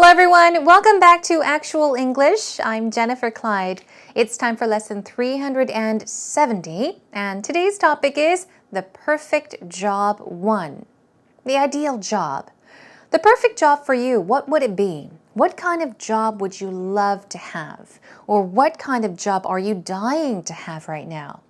everyone, welcome back to Actual English. I'm Jennifer Clyde. It's time for lesson 370, and today's topic is the perfect job 1. The ideal job. The perfect job for you, what would it be? What kind of job would you love to have? Or what kind of job are you dying to have right now?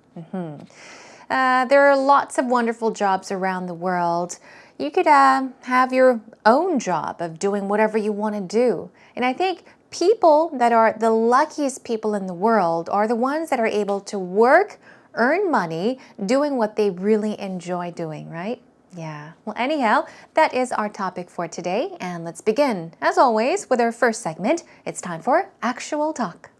There are lots of wonderful jobs around the world. You could have your own job of doing whatever you want to do. And I think people that are the luckiest people in the world are the ones that are able to work, earn money, doing what they really enjoy doing, right? Yeah. Well, anyhow, that is our topic for today. And let's begin, as always, with our first segment. It's time for Actual Talk.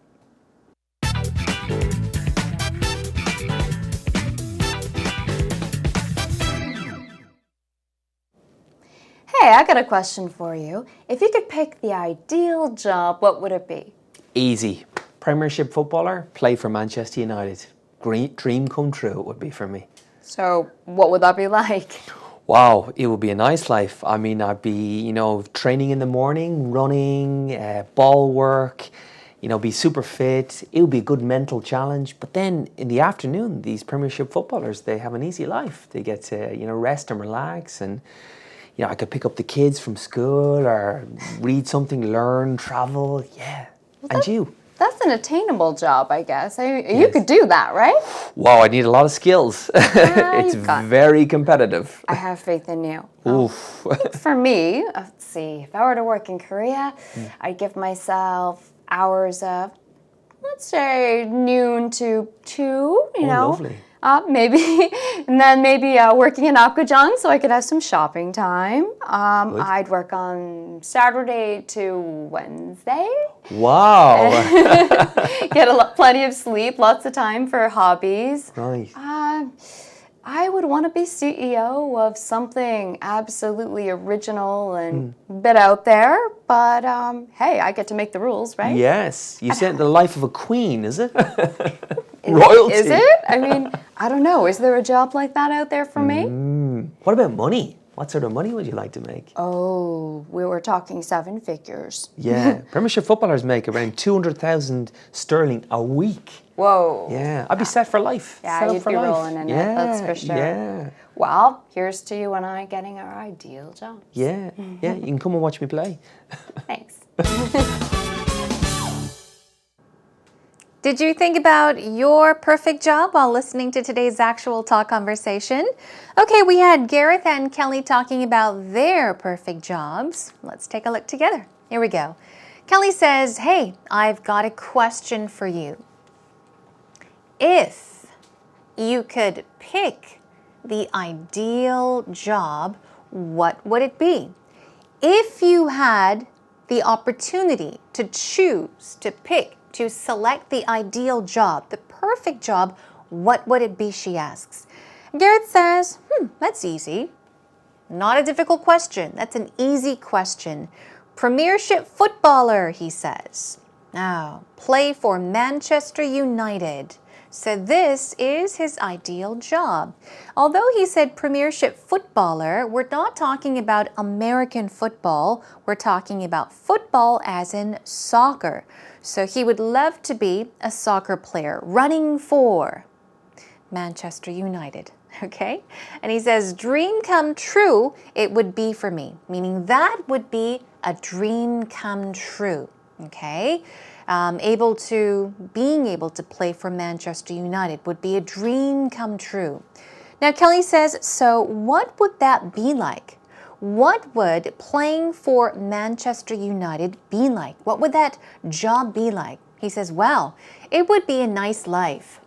Hey, I got a question for you. If you could pick the ideal job, what would it be? Easy. Premiership footballer, play for Manchester United. Great dream come true it would be for me. So, what would that be like? Wow, it would be a nice life. I mean, I'd be, training in the morning, running, ball work, be super fit. It would be a good mental challenge. But then in the afternoon, these Premiership footballers, they have an easy life. They get to, rest and relax, and I could pick up the kids from school or read something, learn, travel. Yeah. And you? That's an attainable job, I guess. You could do that, right? Wow, I need a lot of skills. It's very competitive. I have faith in you. Oof. For me, let's see, if I were to work in Korea, I'd give myself hours of, let's say, noon to 2, Lovely. Maybe, and then maybe working in Apgujeong so I could have some shopping time. I'd work on Saturday to Wednesday. Wow. Get plenty of sleep, lots of time for hobbies. Right. I would want to be CEO of something absolutely original and a bit out there, but hey, I get to make the rules, right? Yes. You said the life of a queen, is it? Royalty. Is it? I mean, I don't know. Is there a job like that out there for me? What about money? What sort of money would you like to make? Oh, we were talking 7 figures. Yeah. Premiership footballers make around 200,000 sterling a week. Whoa. Yeah. I'd be set for life. Yeah, set you'd be rolling in it, that's for sure. Yeah. Well, here's to you and I getting our ideal jobs. Yeah. Yeah. You can come and watch me play. Thanks. Did you think about your perfect job while listening to today's Actual Talk conversation? Okay, we had Gareth and Kelly talking about their perfect jobs. Let's take a look together. Here we go. Kelly says, hey, I've got a question for you. If you could pick the ideal job, what would it be? If you had the opportunity to choose, to pick, to select the ideal job, the perfect job, what would it be, she asks. Gareth says, that's easy. Not a difficult question. That's an easy question. Premiership footballer, he says. Now, play for Manchester United. So this is his ideal job. Although he said Premiership footballer, we're not talking about American football. We're talking about football as in soccer. So he would love to be a soccer player running for Manchester United. Okay? And he says, dream come true, it would be for me. Meaning that would be a dream come true. Okay? Being able to play for Manchester United would be a dream come true. Now, Kelly says, so what would that be like? What would playing for Manchester United be like? What would that job be like? He says, well, it would be a nice life.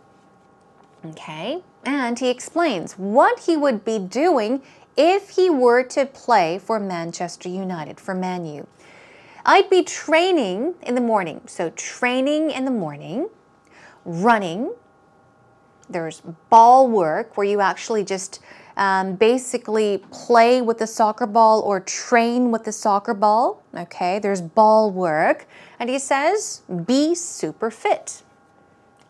Okay? And he explains what he would be doing if he were to play for Manchester United, for Man U. I'd be training in the morning. So training in the morning, running. There's ball work where you actually just basically play with the soccer ball or train with the soccer ball. Okay, there's ball work. And he says, be super fit.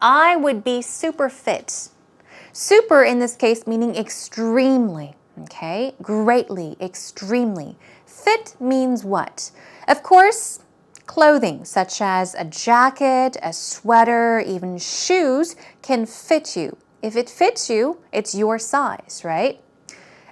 I would be super fit. Super in this case meaning extremely. Okay, greatly, extremely. Fit means what? Of course, clothing such as a jacket, a sweater, even shoes can fit you. If it fits you, it's your size, right?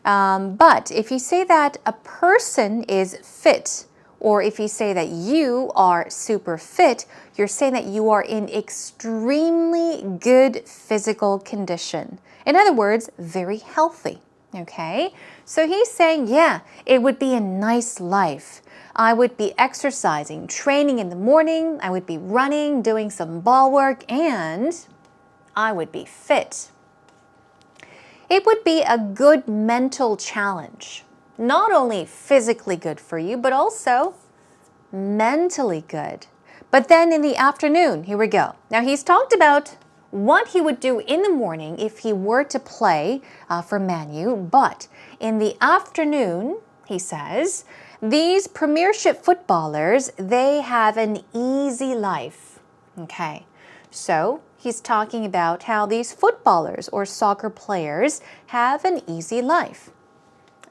But if you say that a person is fit, or if you say that you are super fit, you're saying that you are in extremely good physical condition. In other words, very healthy. Okay? So he's saying, yeah, it would be a nice life. I would be exercising, training in the morning, I would be running, doing some ball work, and I would be fit. It would be a good mental challenge. Not only physically good for you, but also mentally good. But then in the afternoon, here we go. Now he's talked about what he would do in the morning if he were to play for Man U, but in the afternoon, he says, these Premiership footballers, they have an easy life. Okay, so he's talking about how these footballers or soccer players have an easy life.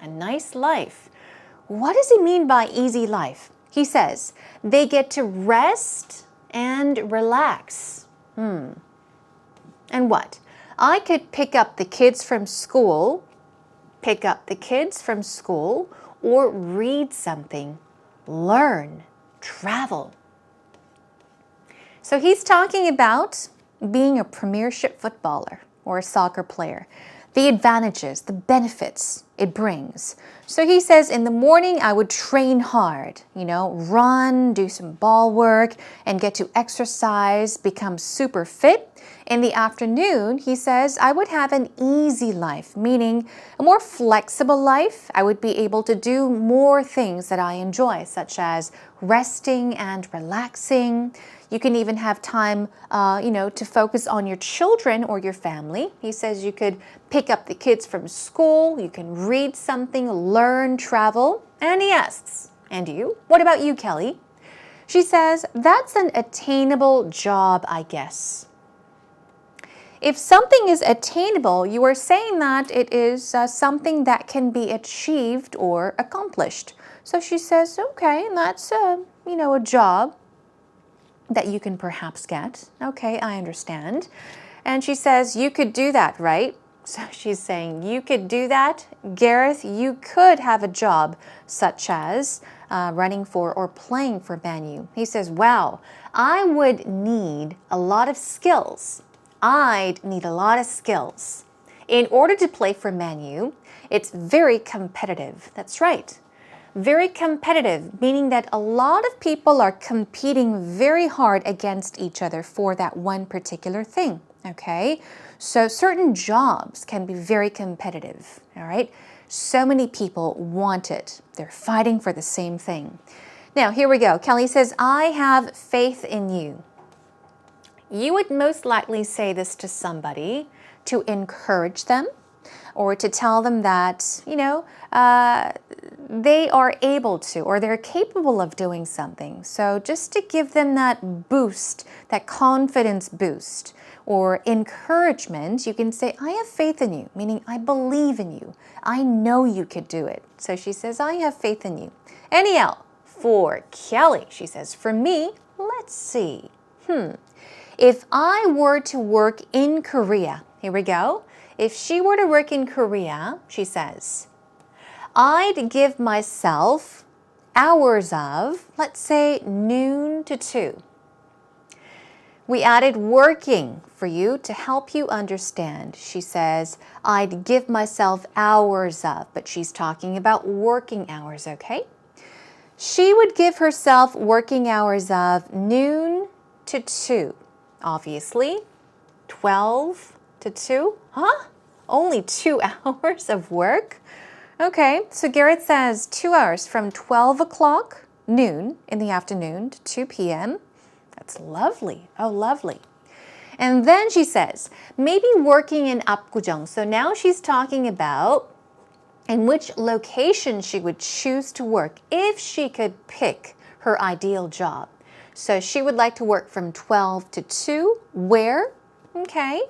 A nice life. What does he mean by easy life? He says, they get to rest and relax. And what? I could pick up the kids from school, or read something, learn, travel. So he's talking about being a Premiership footballer or a soccer player, the advantages, the benefits it brings. So he says, in the morning, I would train hard, run, do some ball work, and get to exercise, become super fit. In the afternoon, he says, I would have an easy life, meaning a more flexible life. I would be able to do more things that I enjoy, such as resting and relaxing. You can even have time, to focus on your children or your family. He says you could pick up the kids from school, you can read something, learn, travel. And he asks, and you? What about you, Kelly? She says, that's an attainable job, I guess. If something is attainable, you are saying that it is something that can be achieved or accomplished. So she says, okay, and that's a job that you can perhaps get. Okay, I understand. And she says, you could do that, right? So she's saying, you could do that? Gareth, you could have a job such as running for or playing for Man U. He says, wow, I would need a lot of skills. I'd need a lot of skills. In order to play for Man U, it's very competitive. That's right. Very competitive, meaning that a lot of people are competing very hard against each other for that one particular thing. Okay? So certain jobs can be very competitive. All right? So many people want it. They're fighting for the same thing. Now, here we go. Kelly says, I have faith in you. You would most likely say this to somebody to encourage them or to tell them that, they are able to or they're capable of doing something. So just to give them that boost, that confidence boost or encouragement, you can say, I have faith in you, meaning I believe in you. I know you could do it. So she says, I have faith in you. Anyhow, for Kelly, she says, for me, let's see. If I were to work in Korea, here we go. If she were to work in Korea, she says, I'd give myself hours of, let's say, noon to 2. We added working for you to help you understand. She says, I'd give myself hours of, but she's talking about working hours, okay? She would give herself working hours of noon to 2. Obviously, 12 to 2? Huh? Only 2 hours of work? Okay, so Gareth says 2 hours from 12 o'clock, noon, in the afternoon to 2 p.m. That's lovely. Oh, lovely. And then she says, maybe working in Apgujeong. So now she's talking about in which location she would choose to work if she could pick her ideal job. So she would like to work from 12 to 2. Where? Okay.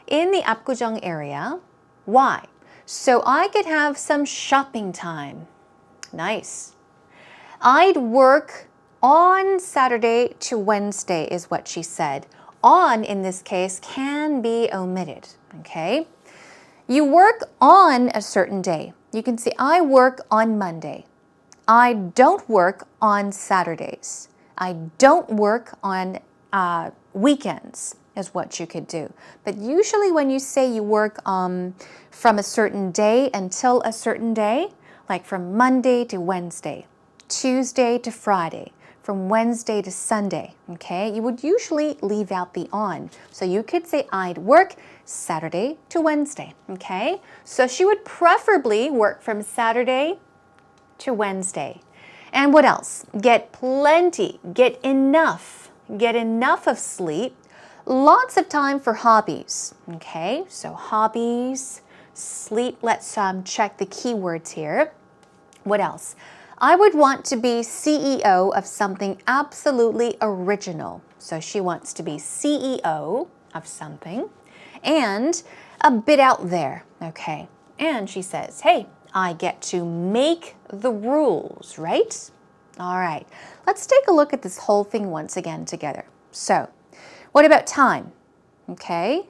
In the Apgujeong area. Why? So I could have some shopping time. Nice. I'd work on Saturday to Wednesday is what she said. On, in this case, can be omitted, okay? You work on a certain day. You can say, I work on Monday. I don't work on Saturdays. I don't work on weekends is what you could do. But usually when you say you work from a certain day until a certain day, like from Monday to Wednesday, Tuesday to Friday, from Wednesday to Sunday, okay? You would usually leave out the on. So you could say, I'd work Saturday to Wednesday, okay? So she would preferably work from Saturday to Wednesday. And what else? Get plenty, get enough of sleep, lots of time for hobbies, okay? So hobbies, sleep, let's check the keywords here. What else? I would want to be CEO of something absolutely original. So she wants to be CEO of something and a bit out there, okay? And she says, hey, I get to make the rules, right? All right, let's take a look at this whole thing once again together. So, what about time? Okay,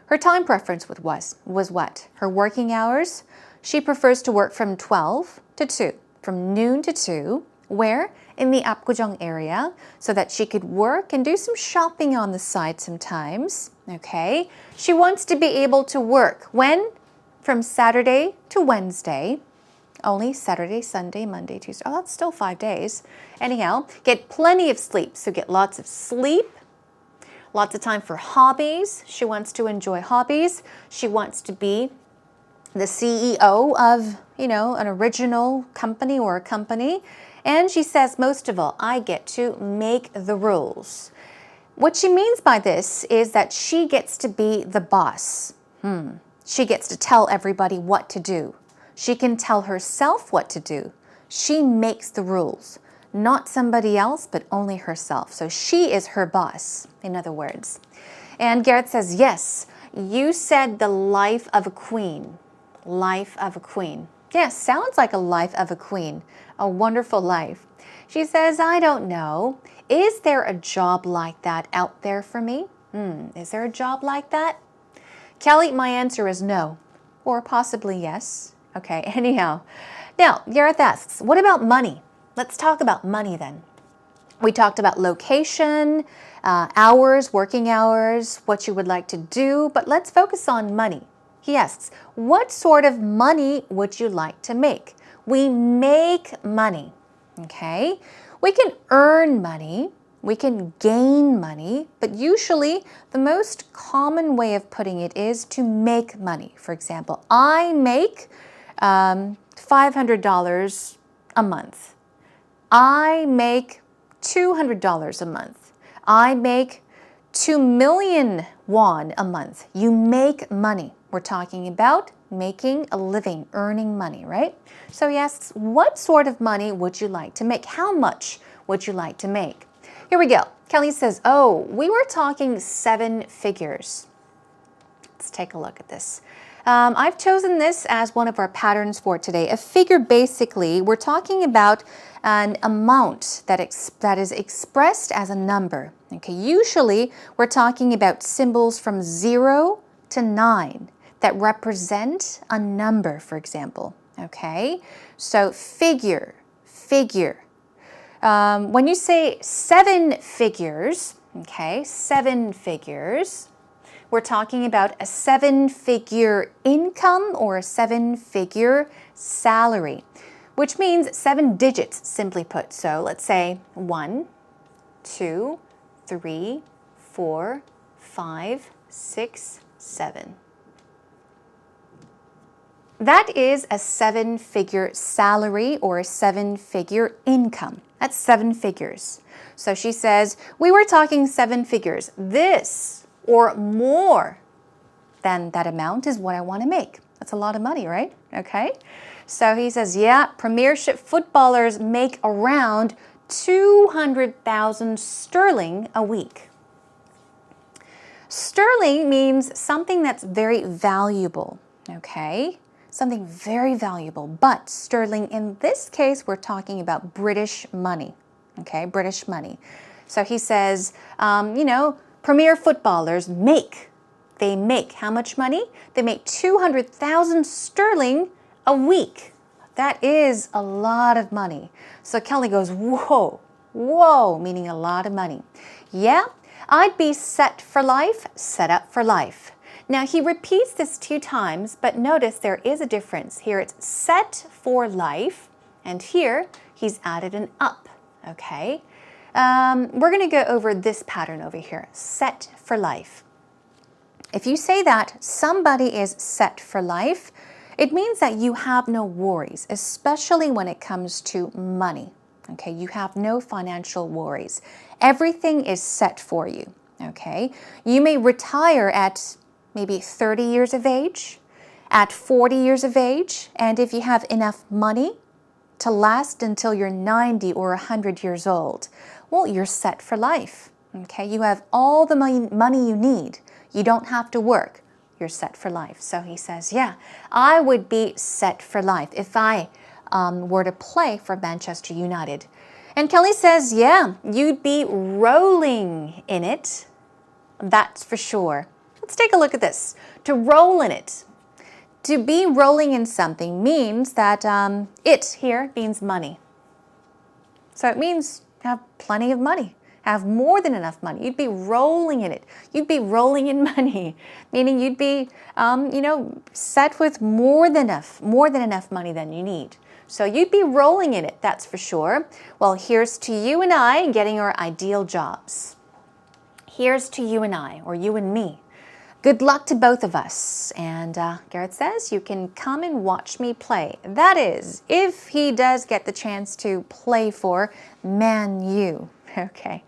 her time preference was what? Her working hours? She prefers to work from 12 to 2. From noon to 2, where? In the Apgujeong area, so that she could work and do some shopping on the side sometimes, okay? She wants to be able to work, when? From Saturday to Wednesday, only Saturday, Sunday, Monday, Tuesday, oh, that's still 5 days. Anyhow, get plenty of sleep, so get lots of sleep, lots of time for hobbies. She wants to enjoy hobbies. She wants to be the CEO of, an original company or a company. And she says, most of all, I get to make the rules. What she means by this is that she gets to be the boss. She gets to tell everybody what to do. She can tell herself what to do. She makes the rules. Not somebody else, but only herself. So she is her boss, in other words. And Gareth says, yes, you said the life of a queen. Life of a queen. Yes, sounds like a life of a queen. A wonderful life. She says, I don't know. Is there a job like that out there for me? Is there a job like that? Kelly, my answer is no. Or possibly yes. Okay, anyhow. Now, Gareth asks, what about money? Let's talk about money then. We talked about location, hours, working hours, what you would like to do, but let's focus on money. He asks, what sort of money would you like to make? We make money, okay? We can earn money, we can gain money, but usually the most common way of putting it is to make money. For example, I make $500 a month. I make $200 a month. I make 2 million won a month. You make money. We're talking about making a living, earning money, right? So he asks, what sort of money would you like to make? How much would you like to make? Here we go. Kelly says, oh, we were talking 7 figures. Let's take a look at this. I've chosen this as one of our patterns for today. A figure, basically, we're talking about an amount that is expressed as a number. Okay, usually we're talking about symbols from 0 to 9 that represent a number, for example. Okay, so figure. When you say 7 figures, okay, 7 figures, we're talking about a 7-figure income or a 7-figure salary, which means 7 digits, simply put. So let's say 1, 2, 3, 4, 5, 6, 7. That is a 7-figure salary or a 7-figure income. That's 7 figures. So she says, we were talking 7 figures. This or more than that amount is what I want to make. That's a lot of money, right? Okay. So he says, yeah, Premiership footballers make around 200,000 sterling a week. Sterling means something that's very valuable, okay? something very valuable. But sterling, in this case, we're talking about British money. Okay, British money. So he says, premier footballers they make how much money? They make 200,000 sterling a week. That is a lot of money. So Kelly goes, whoa, meaning a lot of money. Yeah, I'd be set for life, set up for life. Now he repeats this 2 times, but notice there is a difference. Here it's set for life, and here he's added an up, okay? We're going to go over this pattern over here, set for life. If you say that somebody is set for life, it means that you have no worries, especially when it comes to money. Okay, you have no financial worries. Everything is set for you. Okay, you may retire at maybe 30 years of age, at 40 years of age, and if you have enough money to last until you're 90 or 100 years old, well, you're set for life. Okay, you have all the money you need. You don't have to work. You're set for life. So he says, yeah, I would be set for life if I were to play for Manchester United. And Kelly says, yeah, you'd be rolling in it. That's for sure. Let's take a look at this. To roll in it. To be rolling in something means that it here means money. So it means have plenty of money. Have more than enough money. You'd be rolling in it. You'd be rolling in money, meaning you'd be, set with more than enough money than you need. So you'd be rolling in it, that's for sure. Well, here's to you and I getting our ideal jobs. Here's to you and I, or you and me. Good luck to both of us. And Garrett says, you can come and watch me play. That is, if he does get the chance to play for Man U. Okay,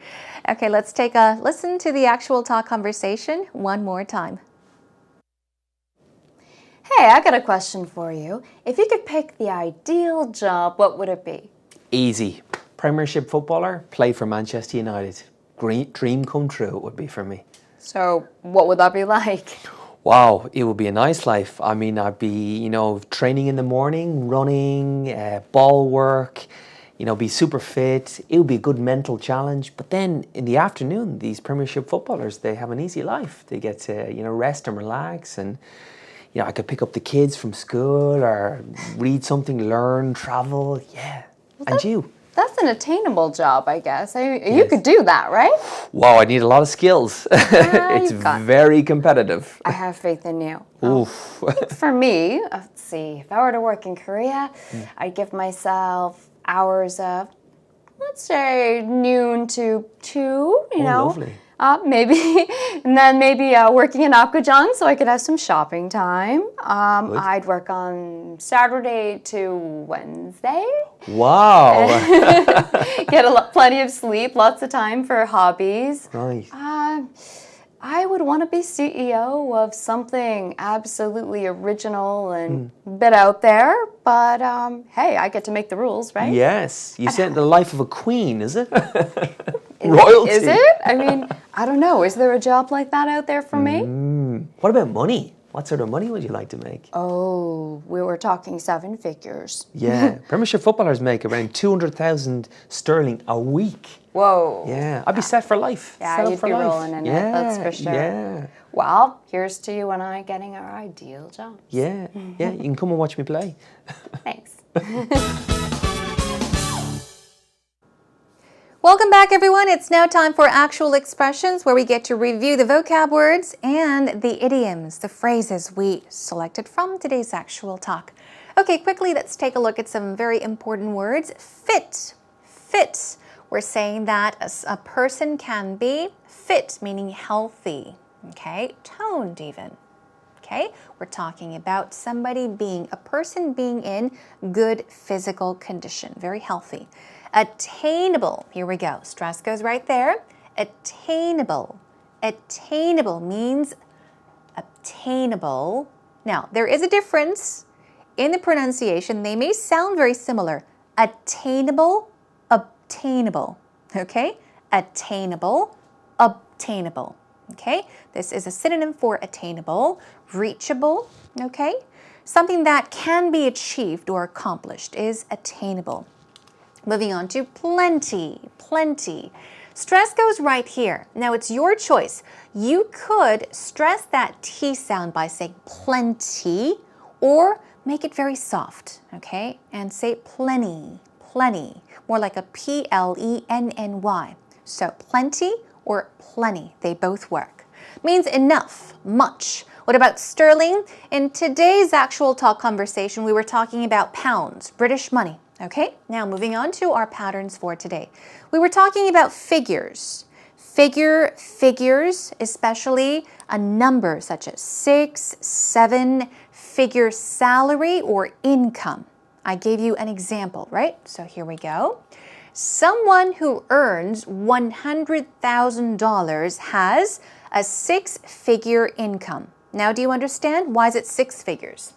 let's take a listen to the actual talk conversation one more time. Hey, I got a question for you. If you could pick the ideal job, what would it be? Easy. Premiership footballer, play for Manchester United. Dream come true it would be for me. So what would that be like? Wow, it would be a nice life. I mean, I'd be, training in the morning, running, ball work, be super fit. It would be a good mental challenge. But then in the afternoon, these Premiership footballers, they have an easy life. They get to, rest and relax. And, I could pick up the kids from school or read something, learn, travel. Yeah. And you? That's an attainable job, I guess. You could do that, right? Wow, I need a lot of skills. It's very competitive. I have faith in you. Oof. For me, let's see, if I were to work in Korea, I'd give myself hours of, let's say, noon to 2, Lovely. Maybe, and then maybe working in Apgujeong so I could have some shopping time. I'd work on Saturday to Wednesday. Wow. Get plenty of sleep, lots of time for hobbies. Right. I would want to be CEO of something absolutely original and a bit out there, but hey, I get to make the rules, right? Yes. You said the life of a queen, is it? Royalty. Is it? I mean, I don't know. Is there a job like that out there for me? What about money? What sort of money would you like to make? Oh, we were talking 7 figures. Yeah. Premiership footballers make around 200,000 sterling a week. Whoa. Yeah. I'd be set for life. Yeah, set you'd be rolling in it, that's for sure. Yeah. Well, here's to you and I getting our ideal jobs. Yeah. Yeah. You can come and watch me play. Thanks. Welcome back, everyone. It's now time for Actual Expressions, where we get to review the vocab words and the idioms, the phrases we selected from today's actual talk. Okay, quickly, let's take a look at some very important words. Fit. Fit. We're saying that a person can be fit, meaning healthy. Okay, toned even. Okay, we're talking about a person being in good physical condition, very healthy. Attainable, here we go, stress goes right there. Attainable. Attainable means obtainable. Now, there is a difference in the pronunciation. They may sound very similar. Attainable, obtainable. Okay, attainable, obtainable. Okay, this is a synonym for attainable. Reachable, okay? something that can be achieved or accomplished, is attainable. Moving on to plenty, plenty. Stress goes right here. Now it's your choice. You could stress that T sound by saying plenty or make it very soft, okay? And say plenty, plenty, more like a P-L-E-N-N-Y. So plenty or plenty, they both work. Means enough, much. What about sterling? In today's actual talk conversation, we were talking about pounds, British money. Okay, now moving on to our patterns for today. We were talking about figures. Figures, especially a number such as 6, 7, figure salary or income. I gave you an example, right? So here we go. Someone who earns $100,000 has a 6-figure income. Now, do you understand? Why is it 6 figures?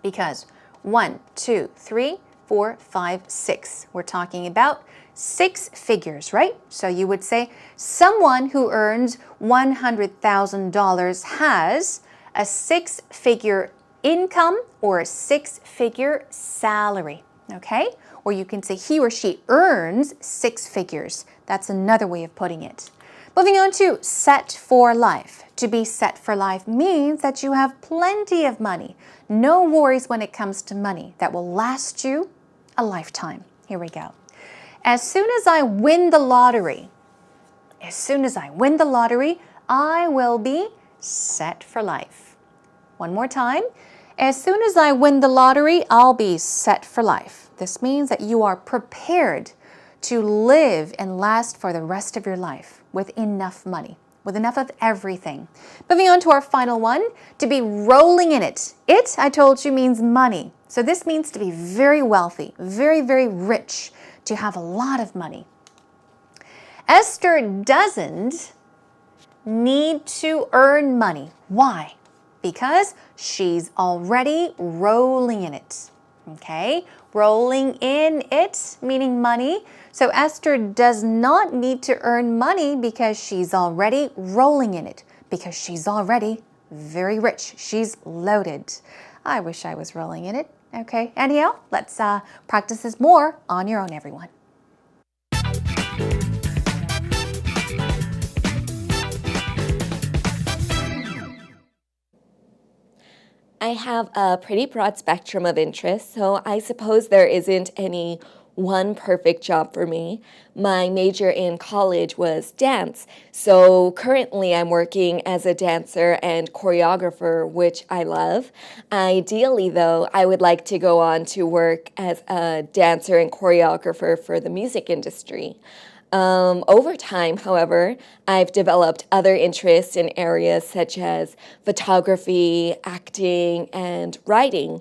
Because 1, 2, 3, 4, 5, 6. We're talking about 6 figures, right? So you would say someone who earns $100,000 has a 6-figure income or a 6-figure salary, okay? Or you can say he or she earns 6 figures. That's another way of putting it. Moving on to set for life. To be set for life means that you have plenty of money. No worries when it comes to money. That will last you a lifetime. Here we go. As soon as I win the lottery, I will be set for life. One more time. As soon as I win the lottery, I'll be set for life. This means that you are prepared to live and last for the rest of your life with enough money, with enough of everything. Moving on to our final one, to be rolling in it. It, I told you, means money. So this means to be very wealthy, very, very rich, to have a lot of money. Esther doesn't need to earn money. Why? Because she's already rolling in it. Okay? Rolling in it, meaning money. So Esther does not need to earn money because she's already rolling in it, because she's already very rich. She's loaded. I wish I was rolling in it. Okay, anyhow, let's practice this more on your own, everyone. I have a pretty broad spectrum of interests, so I suppose there isn't any one perfect job for me. My major in college was dance, so currently I'm working as a dancer and choreographer, which I love. Ideally, though, I would like to go on to work as a dancer and choreographer for the music industry. Over time, however, I've developed other interests in areas such as photography, acting, and writing.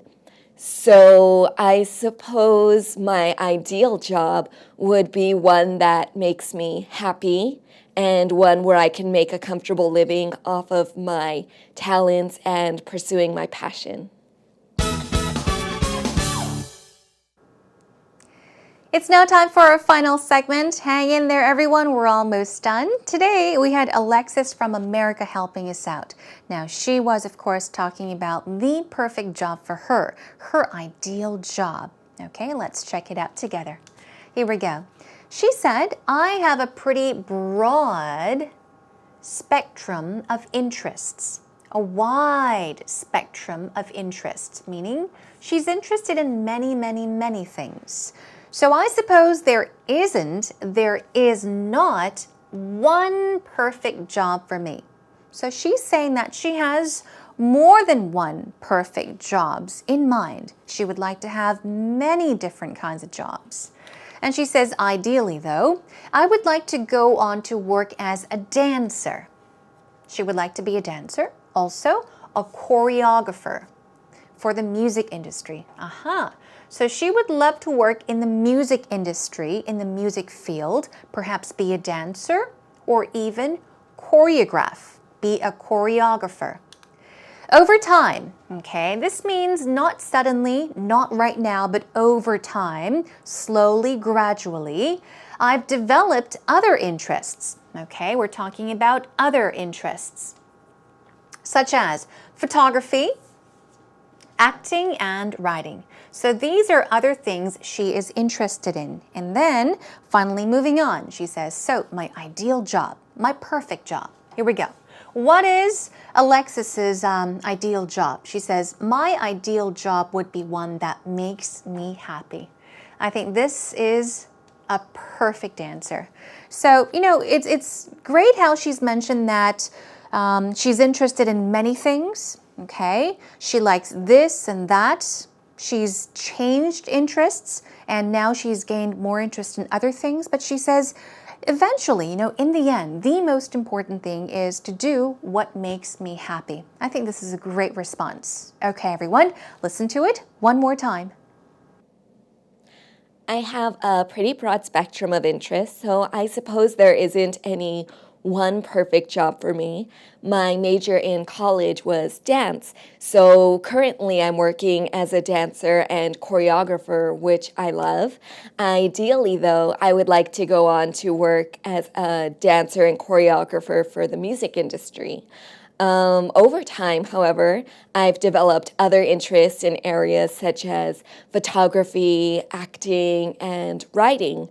So I suppose my ideal job would be one that makes me happy and one where I can make a comfortable living off of my talents and pursuing my passion. It's now time for our final segment. Hang in there, everyone. We're almost done. Today, we had Alexis from America helping us out. Now, she was, of course, talking about the perfect job for her ideal job. Okay, let's check it out together. Here we go. She said, I have a pretty broad spectrum of interests. A wide spectrum of interests, meaning she's interested in many, many, many things. So I suppose there is not one perfect job for me. So she's saying that she has more than one perfect jobs in mind. She would like to have many different kinds of jobs. And she says, ideally though, I would like to go on to work as a dancer. She would like to be a dancer, also a choreographer for the music industry. So she would love to work in the music industry, in the music field, perhaps be a dancer or even choreograph, be a choreographer. Over time, okay, this means not suddenly, not right now, but over time, slowly, gradually, I've developed other interests. Okay, we're talking about other interests, such as photography, acting and writing. So these are other things she is interested in. And then finally moving on, she says, so my ideal job, my perfect job. Here we go. What is Alexis's ideal job? She says, my ideal job would be one that makes me happy. I think this is a perfect answer. So, you know, it's great how she's mentioned that she's interested in many things, okay? She likes this and that. She's changed interests, and now she's gained more interest in other things. But she says, eventually, you know, in the end, the most important thing is to do what makes me happy. I think this is a great response. Okay, everyone, listen to it one more time. I have a pretty broad spectrum of interests, so I suppose there isn't any one perfect job for me. My major in college was dance, so currently I'm working as a dancer and choreographer, which I love. Ideally, though, I would like to go on to work as a dancer and choreographer for the music industry. Over time, however, I've developed other interests in areas such as photography, acting, and writing.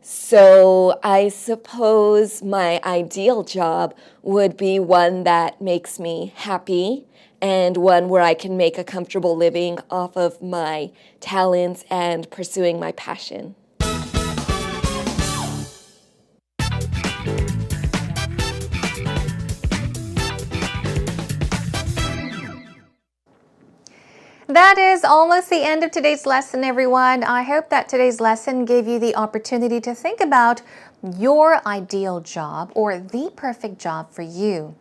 So I suppose my ideal job would be one that makes me happy and one where I can make a comfortable living off of my talents and pursuing my passion. That is almost the end of today's lesson, everyone. I hope that today's lesson gave you the opportunity to think about your ideal job or the perfect job for you.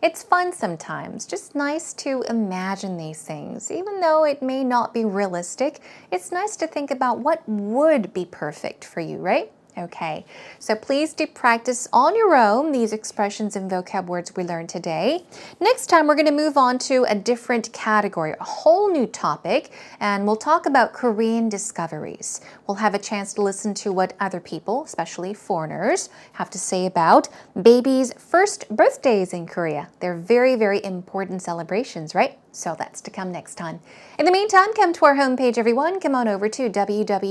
It's fun sometimes, just nice to imagine these things. Even though it may not be realistic, it's nice to think about what would be perfect for you, right? Okay, so please do practice on your own these expressions and vocab words we learned today. Next time, we're going to move on to a different category, a whole new topic, and we'll talk about Korean discoveries. We'll have a chance to listen to what other people, especially foreigners, have to say about babies' first birthdays in Korea. They're very, very important celebrations, right? So that's to come next time. In the meantime, come to our homepage, everyone. Come on over to www.ebse.co.kr.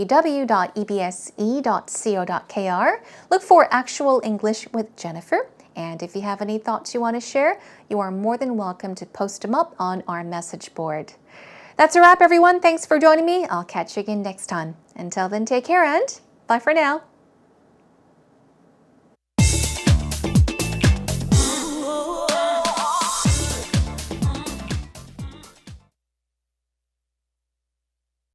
Look for Actual English with Jennifer. And if you have any thoughts you want to share, you are more than welcome to post them up on our message board. That's a wrap, everyone. Thanks for joining me. I'll catch you again next time. Until then, take care and bye for now.